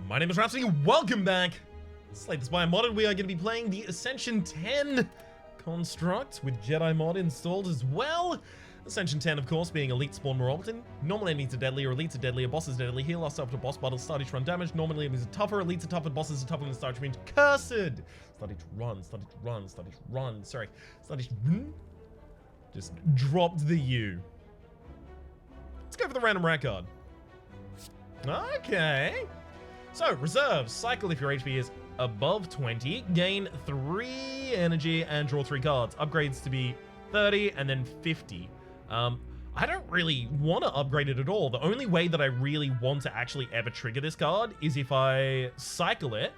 My name is Rhapsody, welcome back! Slate the Spire modded, we are going to be playing the Ascension 10 construct with Jedi mod installed as well. Ascension 10, of course, being elite spawn more often. Normal enemies are deadly, or elites are deadly, or bosses are deadly. Heal us up to boss battles, start each run damage. Normal enemies are tougher, elites are tougher, bosses are tougher than the start, which means cursed! Start each run, start each run, start each run. Sorry, start each run. Just dropped the U. Let's go for the random record. Okay. So, reserves. Cycle if your HP is above 20. Gain 3 energy and draw 3 cards. Upgrades to be 30 and then 50. I don't really want to upgrade it at all. The only way that I really want to actually ever trigger this card is if I cycle it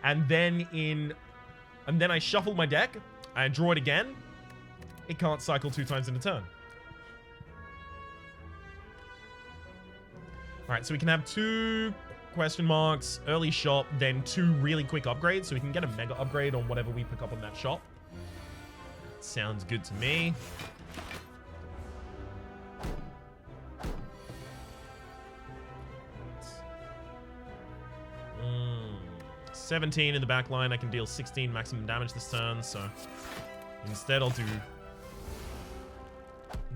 and then I shuffle my deck and draw it again. It can't cycle 2 times in a turn. Alright, so we can have 2 question marks, early shop, then 2 really quick upgrades, so we can get a mega upgrade on whatever we pick up on that shop. Sounds good to me. 17 in the back line. I can deal 16 maximum damage this turn, so instead I'll do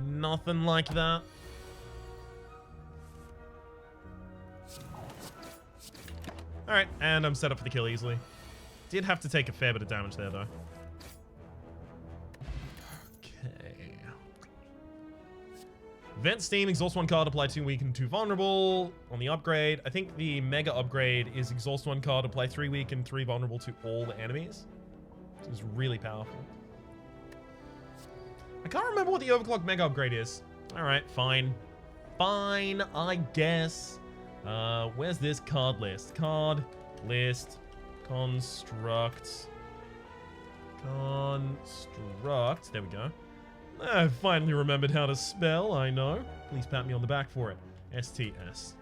nothing like that. Alright, and I'm set up for the kill easily. Did have to take a fair bit of damage there, though. Okay. Vent Steam, exhaust 1 card, apply 2 weak and 2 vulnerable. On the upgrade, I think the mega upgrade is exhaust 1 card, apply 3 weak and 3 vulnerable to all the enemies. So it's really powerful. I can't remember what the overclock mega upgrade is. Alright, fine. Fine, I guess. Where's this card list? Card list. Construct. There we go. I finally remembered how to spell, I know. Please pat me on the back for it. STS.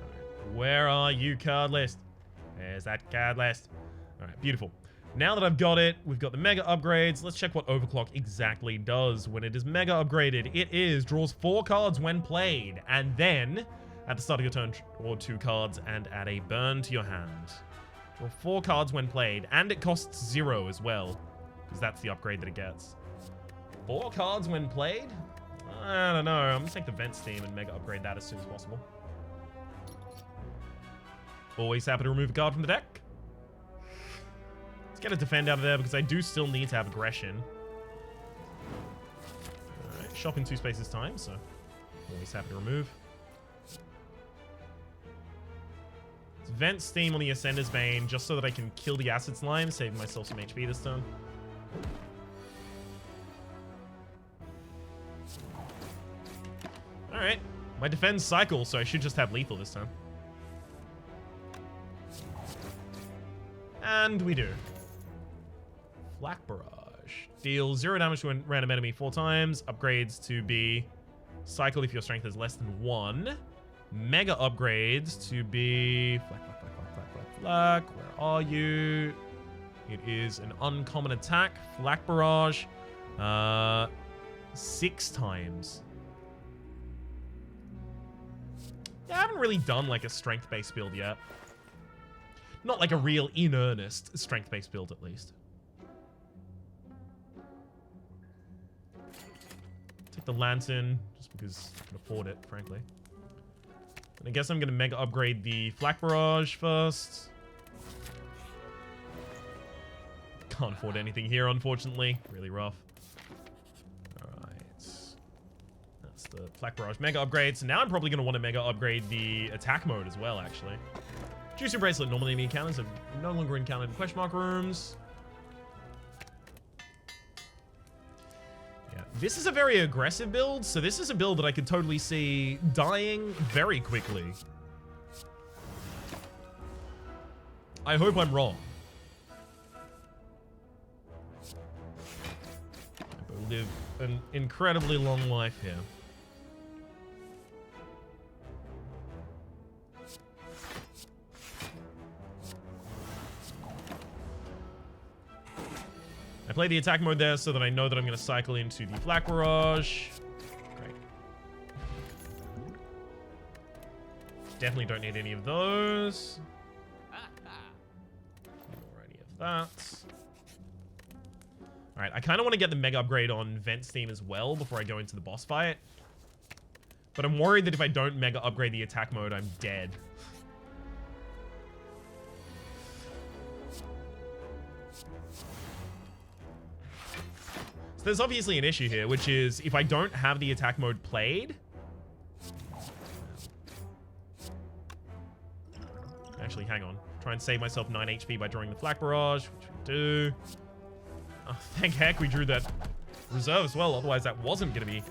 Right. Where are you, card list? There's that card list. Alright, beautiful. Now that I've got it, we've got the mega upgrades. Let's check what overclock exactly does when it is mega upgraded. It is draws 4 cards when played, and then at the start of your turn, draw 2 cards and add a burn to your hand. Draw 4 cards when played, and it costs 0 as well, because that's the upgrade that it gets. 4 cards when played? I don't know. I'm gonna take the Vent Steam and mega upgrade that as soon as possible. Always happy to remove a card from the deck. Let's get a defend out of there because I do still need to have aggression. Alright, shop in 2 spaces time, so always happy to remove. Let's Vent Steam on the Ascender's Bane just so that I can kill the Acid Slime, saving myself some HP this turn. Alright, my defense cycle, so I should just have lethal this time. And we do. Flak Barrage. Deals 0 damage to a random enemy 4 times. Upgrades to be cycle if your strength is less than 1. Mega upgrades to be flak. Where are you? It is an uncommon attack. Flak Barrage. 6 times. Yeah, I haven't really done like a strength-based build yet. Not like a real in earnest strength-based build, at least. Take the Lantern, just because I can afford it, frankly. And I guess I'm going to mega upgrade the Flak Barrage first. Can't afford anything here, unfortunately. Really rough. Alright. That's the Flak Barrage mega upgrade. So now I'm probably going to want to mega upgrade the attack mode as well, actually. Juicy Bracelet, normal enemy encounters have no longer encountered in question mark rooms. Yeah, this is a very aggressive build, so this is a build that I could totally see dying very quickly. I hope I'm wrong. I will live an incredibly long life here. I play the attack mode there so that I know that I'm going to cycle into the Flak Barrage. Great. Definitely don't need any of those. Nor any of that. Alright, I kind of want to get the mega upgrade on Vent Steam as well before I go into the boss fight. But I'm worried that if I don't mega upgrade the attack mode, I'm dead. So there's obviously an issue here, which is if I don't have the attack mode played... Actually, hang on. Try and save myself 9 HP by drawing the Flak Barrage, which we do. Oh, thank heck we drew that reserve as well, otherwise that wasn't going to be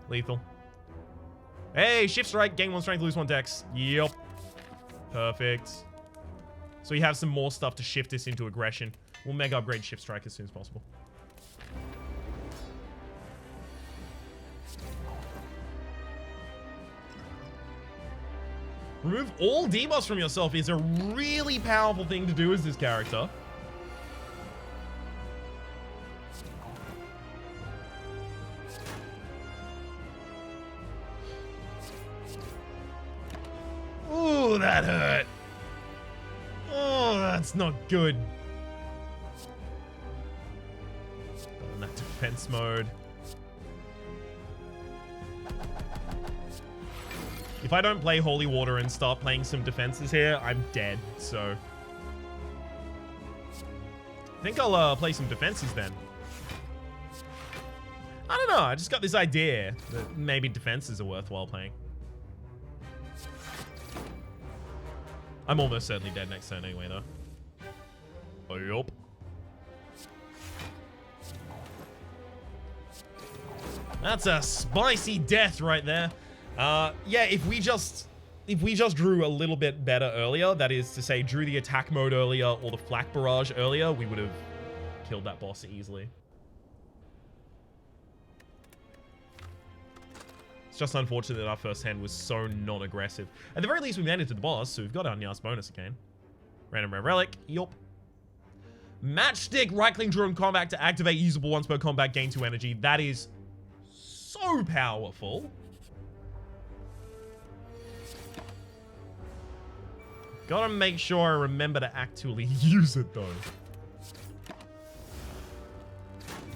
lethal. Hey, Shift Strike, gain 1 strength, lose 1 dex. Yep. Perfect. So we have some more stuff to shift us into aggression. We'll mega upgrade Shift Strike as soon as possible. Remove all debuffs from yourself is a really powerful thing to do as this character. Ooh, that hurt. Oh, that's not good. In that defense mode. If I don't play Holy Water and start playing some defenses here, I'm dead, so... I think I'll play some defenses then. I don't know, I just got this idea that maybe defenses are worthwhile playing. I'm almost certainly dead next turn anyway, though. Oh, yup. That's a spicy death right there. Yeah, if we just drew a little bit better earlier, that is to say, drew the attack mode earlier or the Flak Barrage earlier, we would have killed that boss easily. It's just unfortunate that our first hand was so non-aggressive. At the very least, we made it to the boss, so we've got our Nyas bonus again. Random Rare Relic, yup. Matchstick, right-click during combat to activate usable once per combat, gain 2 energy. That is so powerful. Gotta make sure I remember to actually use it, though.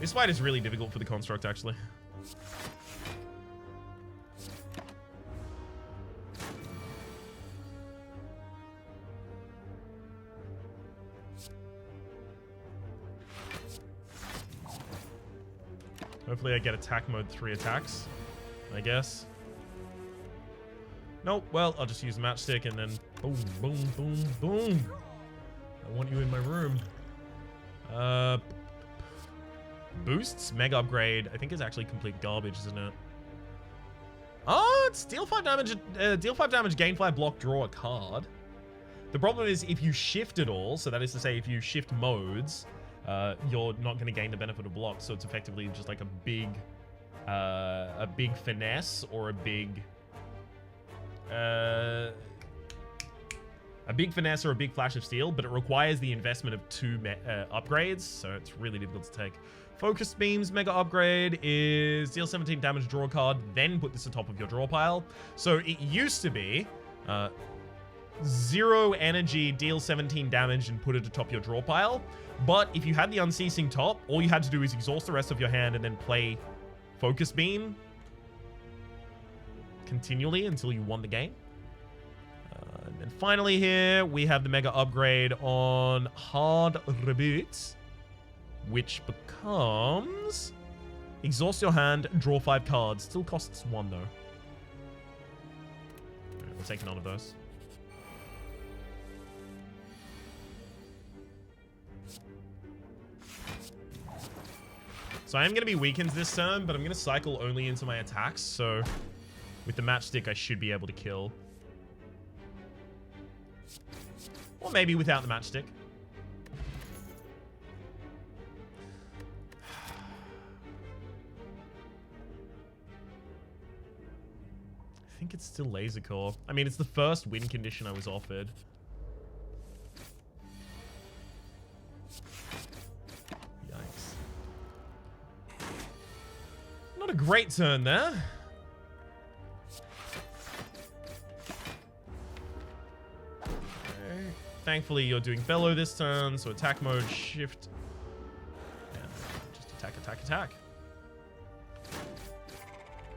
This fight is really difficult for the construct, actually. Hopefully I get attack mode 3 attacks, I guess. Nope, well, I'll just use Matchstick and then boom, boom, boom, boom. I want you in my room. Boosts, mega upgrade. I think it's actually complete garbage, isn't it? Oh, it's deal 5 damage, gain 5 block, draw a card. The problem is if you shift it all, so that is to say if you shift modes, you're not going to gain the benefit of block, so it's effectively just like a big finesse or a big finesse or a big flash of steel, but it requires the investment of 2 upgrades, so it's really difficult to take. Focus Beams mega upgrade is deal 17 damage, draw a card, then put this atop of your draw pile. So it used to be 0 energy, deal 17 damage, and put it atop your draw pile. But if you had the Unceasing top, all you had to do is exhaust the rest of your hand and then play Focus Beam continually until you won the game. And then finally here, we have the mega upgrade on Hard Reboot, which becomes exhaust your hand, draw 5 cards. Still costs 1 though. All right, we'll take none of those. So I am going to be weakened this turn, but I'm going to cycle only into my attacks, so with the Matchstick I should be able to kill. Or maybe without the Matchstick. I think it's still Laser Core. I mean, it's the first win condition I was offered. Yikes. Not a great turn there. Thankfully, you're doing Bellow this turn, so attack mode, shift. And just attack, attack, attack.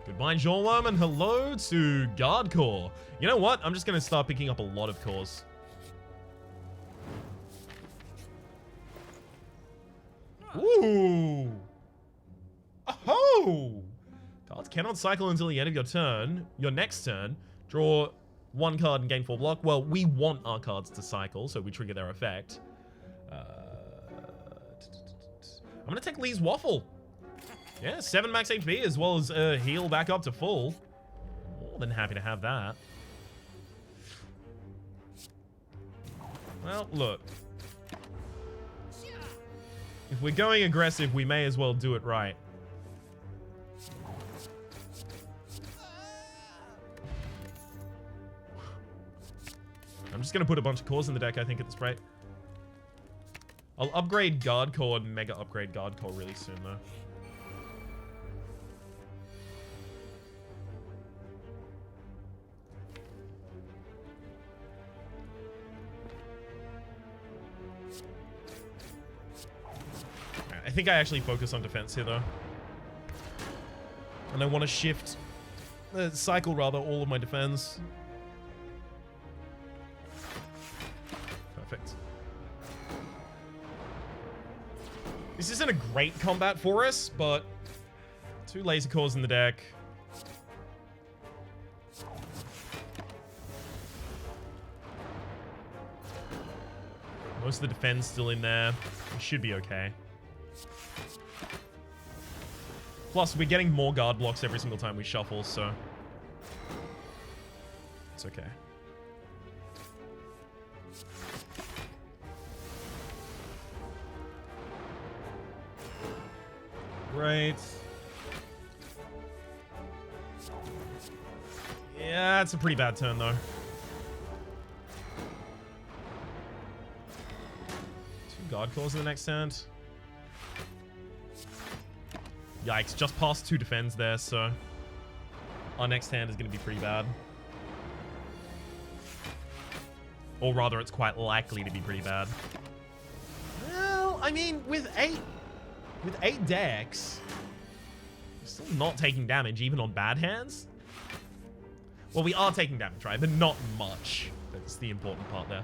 Goodbye, Jawworm, and hello to Guard Core. You know what? I'm just going to start picking up a lot of cores. Ooh. Oh! Cards cannot cycle until the end of your turn. Your next turn. Draw 1 card and gain 4 block. Well, we want our cards to cycle, so we trigger their effect. I'm going to take Lee's Waffle. Yeah, 7 max HP as well as heal back up to full. More than happy to have that. Well, look. If we're going aggressive, we may as well do it right. I'm just going to put a bunch of cores in the deck, I think, at this rate. I'll upgrade Guard Core and Mega upgrade Guard Core really soon, though. I think I actually focus on defense here, though. And I want to shift, cycle rather, all of my defense. Perfect. This isn't a great combat for us, but 2 laser cores in the deck. Most of the defense still in there. We should be okay. Plus, we're getting more guard blocks every single time we shuffle, so it's okay. Great. Yeah, it's a pretty bad turn, though. 2 guard cores in the next turn. Yikes, just past 2 defends there, so our next hand is going to be pretty bad. Or rather, it's quite likely to be pretty bad. Well, I mean, with 8 decks, we're still not taking damage, even on bad hands. Well, we are taking damage, right? But not much. That's the important part there.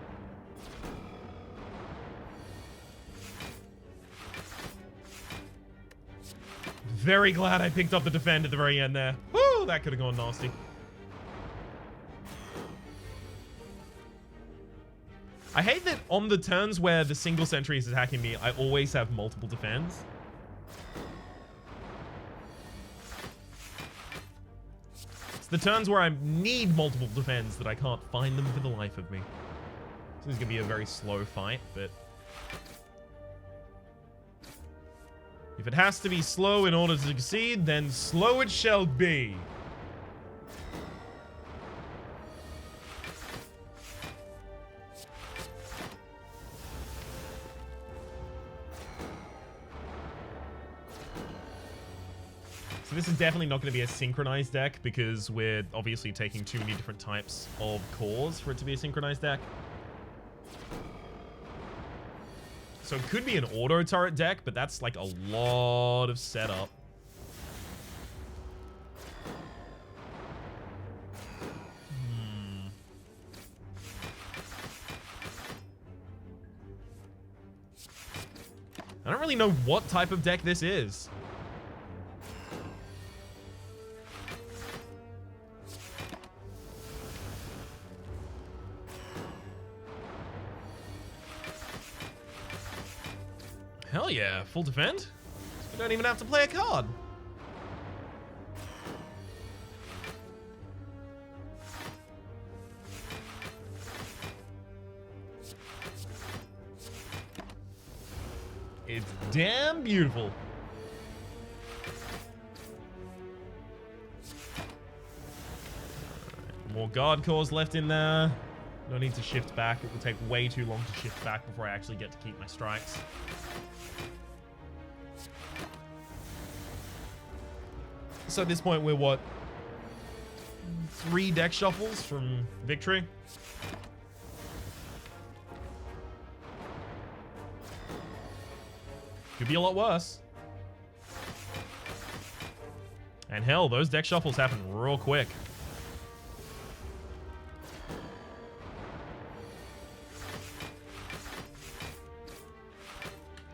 Very glad I picked up the defend at the very end there. Woo, that could have gone nasty. I hate that on the turns where the single sentry is attacking me, I always have multiple defends. It's the turns where I need multiple defends that I can't find them for the life of me. So this is going to be a very slow fight, but if it has to be slow in order to succeed, then slow it shall be. So this is definitely not going to be a synchronized deck because we're obviously taking too many different types of cores for it to be a synchronized deck. So it could be an auto turret deck, but that's like a lot of setup. I don't really know what type of deck this is. Hell yeah, full defend. We don't even have to play a card. It's damn beautiful. More guard cores left in there. No need to shift back. It will take way too long to shift back before I actually get to keep my strikes. So at this point, we're what? 3 deck shuffles from victory? Could be a lot worse. And hell, those deck shuffles happen real quick.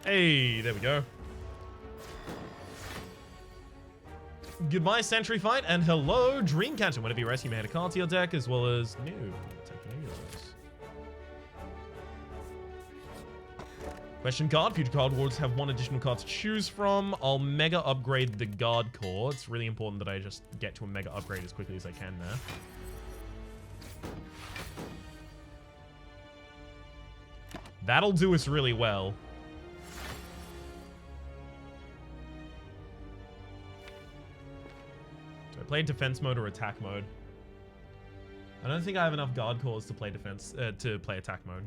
Hey, there we go. Goodbye, Sentry Fight, and hello, Dreamcatcher. Whenever you rest, you may add a card to your deck, as well as new. Question card. Future card wards have one additional card to choose from. I'll mega upgrade the guard core. It's really important that I just get to a mega upgrade as quickly as I can there. That'll do us really well. Do I play defense mode or attack mode? I don't think I have enough guard cores to play defense, to play attack mode.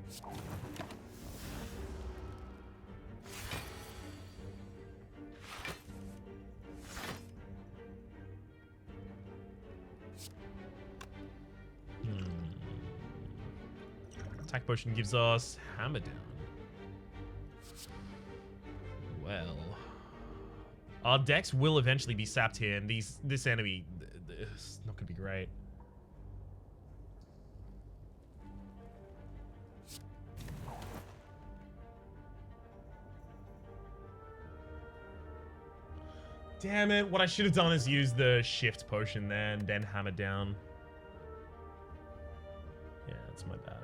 Attack potion gives us hammer down. Well, our decks will eventually be sapped here, and this enemy is not gonna be great. Damn it! What I should have done is use the shift potion there and then hammer down. Yeah, that's my bad.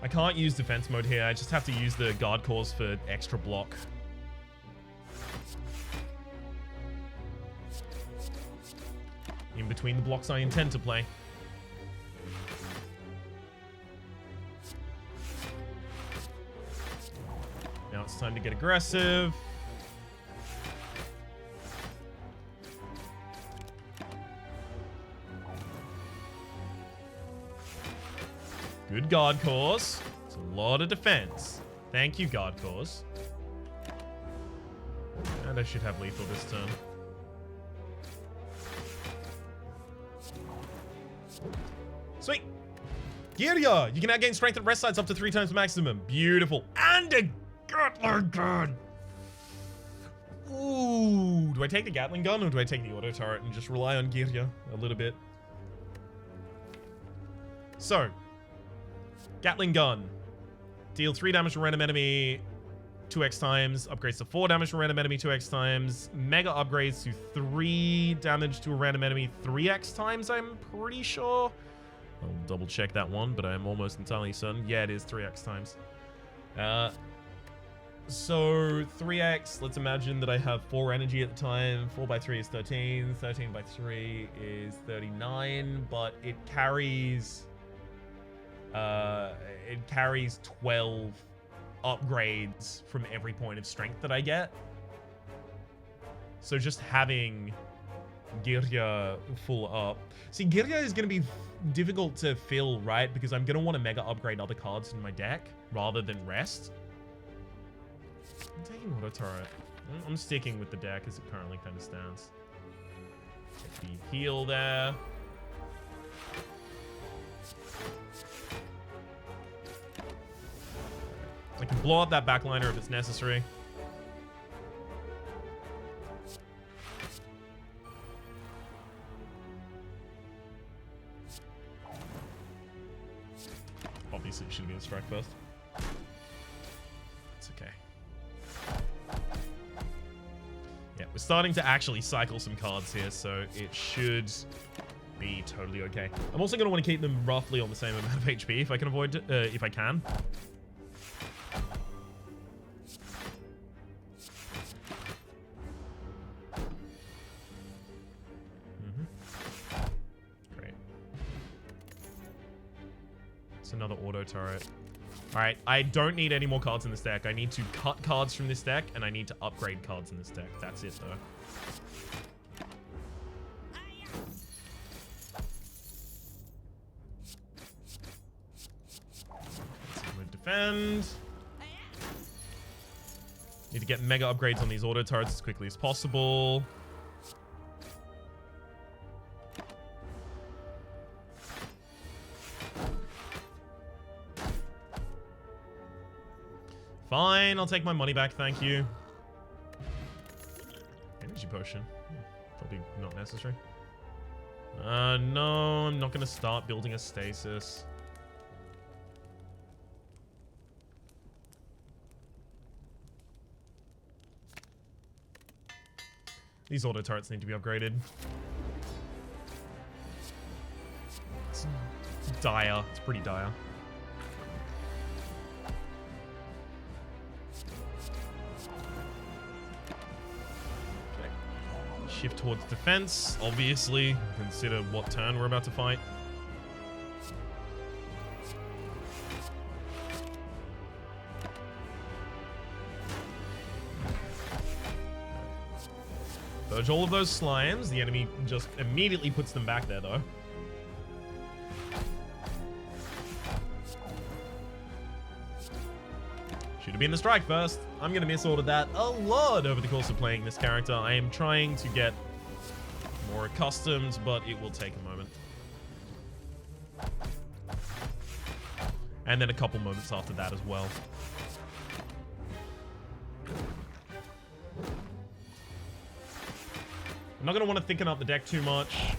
I can't use defense mode here. I just have to use the guard cores for extra block. In between the blocks I intend to play. Now it's time to get aggressive. Good guard cores. It's a lot of defense. Thank you, guard cores. And I should have lethal this turn. Sweet. Girya! You can now gain strength at rest sites up to 3 times maximum. Beautiful. And a Gatling gun! Ooh. Do I take the Gatling gun or do I take the auto turret and just rely on Girya a little bit? So, Gatling gun. Deal 3 damage to random enemy 2x times. Upgrades to 4 damage to random enemy 2x times. Mega upgrades to 3 damage to a random enemy 3x times, I'm pretty sure. I'll double check that one, but I'm almost entirely certain. Yeah, it is 3x times. So 3x, let's imagine that I have 4 energy at the time. 4 by 3 is 13. 13 by 3 is 39, but it carries... it carries 12 upgrades from every point of strength that I get. So just having Girya full up. See, Girya is going to be difficult to fill, right? Because I'm going to want to mega upgrade other cards in my deck rather than rest. I'm taking auto turret. I'm sticking with the deck as it currently kind of stands. Get the heal there. I can blow up that backliner if it's necessary. Obviously, it should have been a strike first. It's okay. Yeah, we're starting to actually cycle some cards here, so it should be totally okay. I'm also going to want to keep them roughly on the same amount of HP if I can avoid it, if I can. Another auto turret. Alright, I don't need any more cards in this deck. I need to cut cards from this deck, and I need to upgrade cards in this deck. That's it, though. So I'm gonna defend. Need to get mega upgrades on these auto turrets as quickly as possible. Fine, I'll take my money back, thank you. Energy potion. Probably not necessary. No, I'm not gonna start building a stasis. These auto turrets need to be upgraded. It's dire. It's pretty dire. Shift towards defense, obviously. Consider what turn we're about to fight. Purge all of those slimes. The enemy just immediately puts them back there, though. Should have been the strike first. I'm going to misorder that a lot over the course of playing this character. I am trying to get more accustomed, but it will take a moment. And then a couple moments after that as well. I'm not going to want to thicken up the deck too much.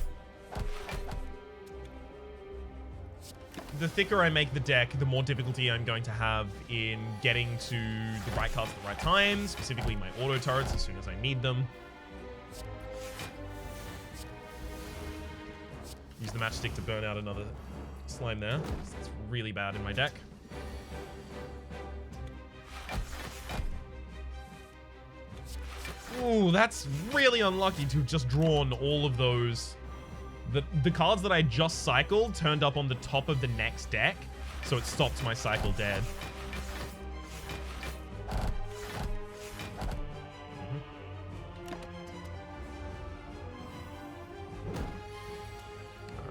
The thicker I make the deck, the more difficulty I'm going to have in getting to the right cards at the right time, specifically my auto turrets as soon as I need them. Use the matchstick to burn out another slime there. That's really bad in my deck. Ooh, that's really unlucky to have just drawn all of those. The cards that I just cycled turned up on the top of the next deck, so it stopped my cycle dead.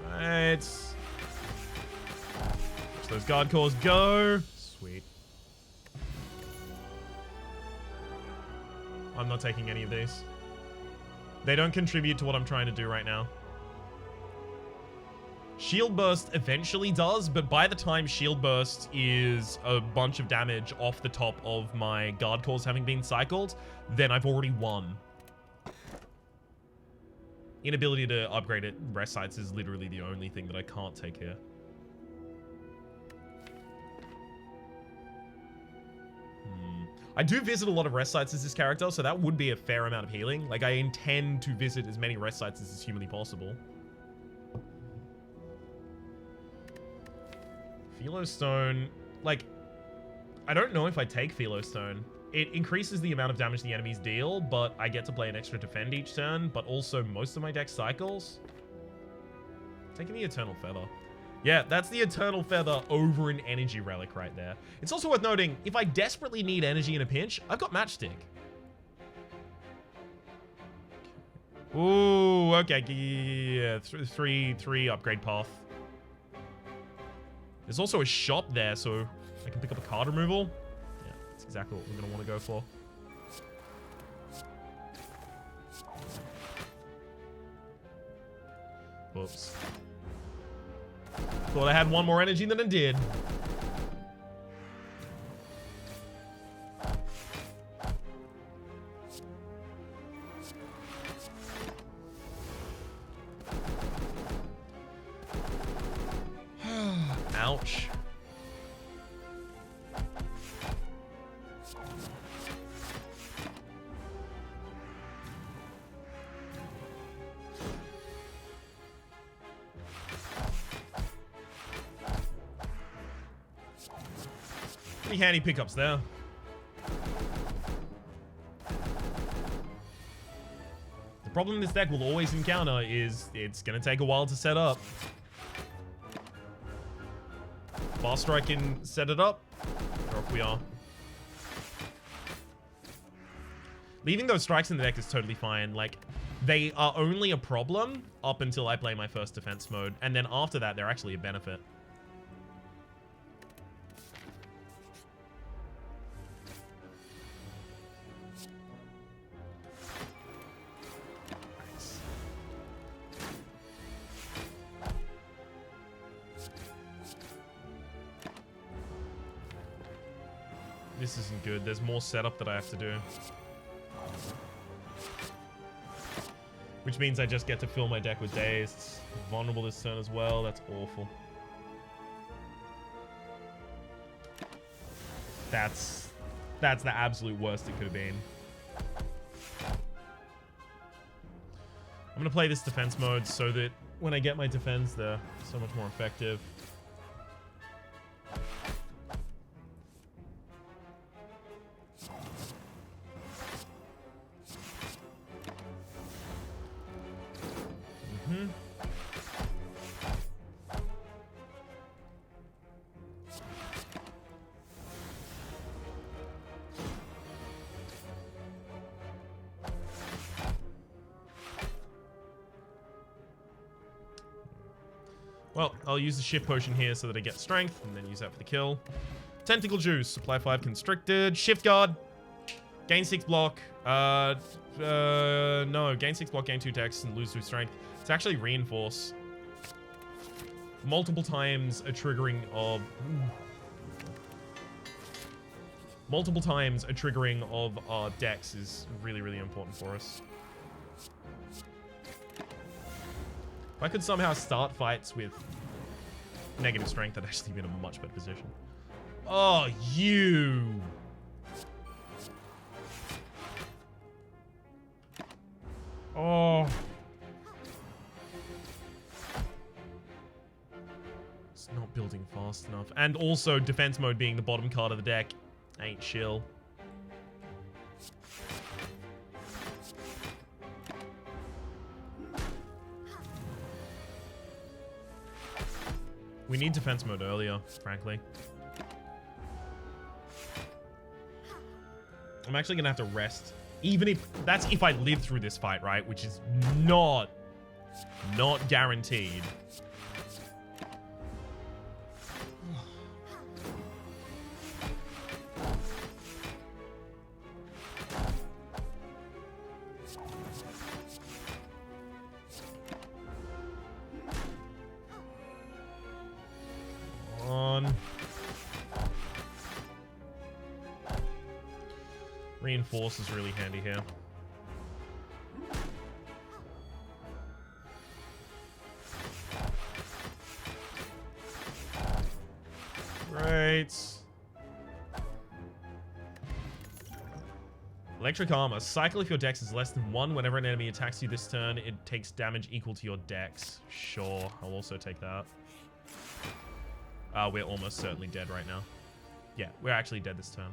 Alright. Watch those guard cores go. Sweet. I'm not taking any of these. They don't contribute to what I'm trying to do right now. Shield Burst eventually does, but by the time Shield Burst is a bunch of damage off the top of my guard cores having been cycled, then I've already won. Inability to upgrade it rest sites is literally the only thing that I can't take here. I do visit a lot of rest sites as this character, so that would be a fair amount of healing. Like, I intend to visit as many rest sites as is humanly possible. Philostone, like, I don't know if I take Philostone. It increases the amount of damage the enemies deal, but I get to play an extra defend each turn, but also most of my deck cycles. Taking the Eternal Feather. Yeah, that's the Eternal Feather over an Energy Relic right there. It's also worth noting, if I desperately need energy in a pinch, I've got Matchstick. Ooh, okay, yeah, three upgrade path. There's also a shop there, so I can pick up a card removal. Yeah, that's exactly what we're going to want to go for. Whoops. Thought I had one more energy than I did. Ouch. Pretty handy pickups there. The problem this deck will always encounter is it's going to take a while to set up. Fast Strike can set it up. Or if we are. Leaving those strikes in the deck is totally fine. Like, they are only a problem up until I play my first defense mode. And then after that, they're actually a benefit. This isn't good. There's more setup that I have to do. Which means I just get to fill my deck with Dazed. Vulnerable this turn as well. That's awful. That's the absolute worst it could have been. I'm going to play this defense mode so that when I get my defense, they're so much more effective. Well, I'll use the shift potion here so that I get strength, and then use that for the kill. Tentacle Juice, supply 5 constricted. Shift Guard, gain 6 block. No, gain 6 block, gain 2 dex, and lose 2 strength. It's actually Reinforce. Multiple times a triggering of... Multiple times a triggering of our dex is really, really important for us. If I could somehow start fights with negative strength, I'd actually be in a much better position. Oh, you! Oh. It's not building fast enough. And also, defense mode being the bottom card of the deck ain't chill. We need defense mode earlier, frankly. I'm actually gonna have to rest. Even if, that's if I live through this fight, right? Which is not guaranteed. Reinforce is really handy here. Great. Electric Armor. Cycle if your dex is less than 1. Whenever an enemy attacks you this turn, it takes damage equal to your dex. Sure, I'll also take that. We're almost certainly dead right now. Yeah, we're actually dead this turn.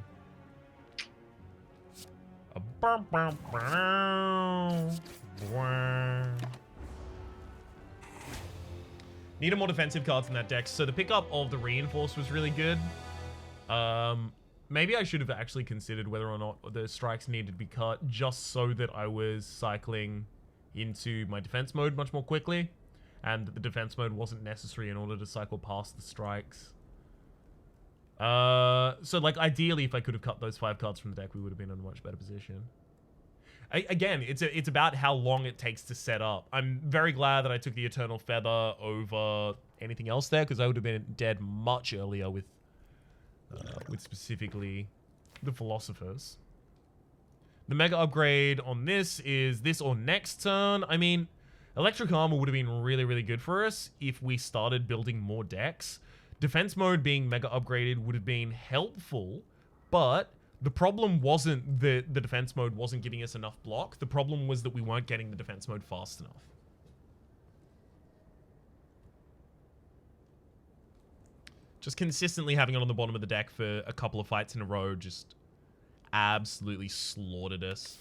Need a more defensive cards in that deck. So the pickup of the Reinforce was really good. Maybe I should have actually considered whether or not the strikes needed to be cut, just so that I was cycling into my defense mode much more quickly, and that the defense mode wasn't necessary in order to cycle past the strikes. So like ideally, if I could have cut those 5 cards from the deck, we would have been in a much better position. Again, it's about how long it takes to set up. I'm very glad that I took the Eternal Feather over anything else there, because I would have been dead much earlier with specifically the Philosophers. The Mega upgrade on this is this or next turn. I mean, Electric Armor would have been really, really good for us if we started building more decks. Defense mode being Mega upgraded would have been helpful, but the problem wasn't that the defense mode wasn't giving us enough block. The problem was that we weren't getting the defense mode fast enough. Just consistently having it on the bottom of the deck for a couple of fights in a row just absolutely slaughtered us.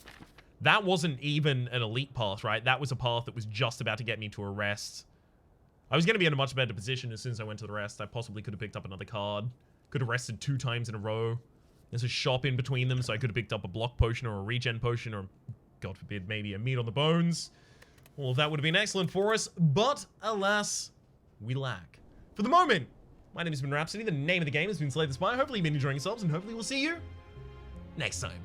That wasn't even an elite path, right? That was a path that was just about to get me to a rest. I was going to be in a much better position as soon as I went to the rest. I possibly could have picked up another card. Could have rested 2 times in a row. There's a shop in between them, so I could have picked up a block potion or a regen potion or, God forbid, maybe a meat on the bones. All of that would have been excellent for us, but alas, we lack. For the moment, my name has been Rhapsody. The name of the game has been Slay the Spire. Hopefully you've been enjoying yourselves, and hopefully we'll see you next time.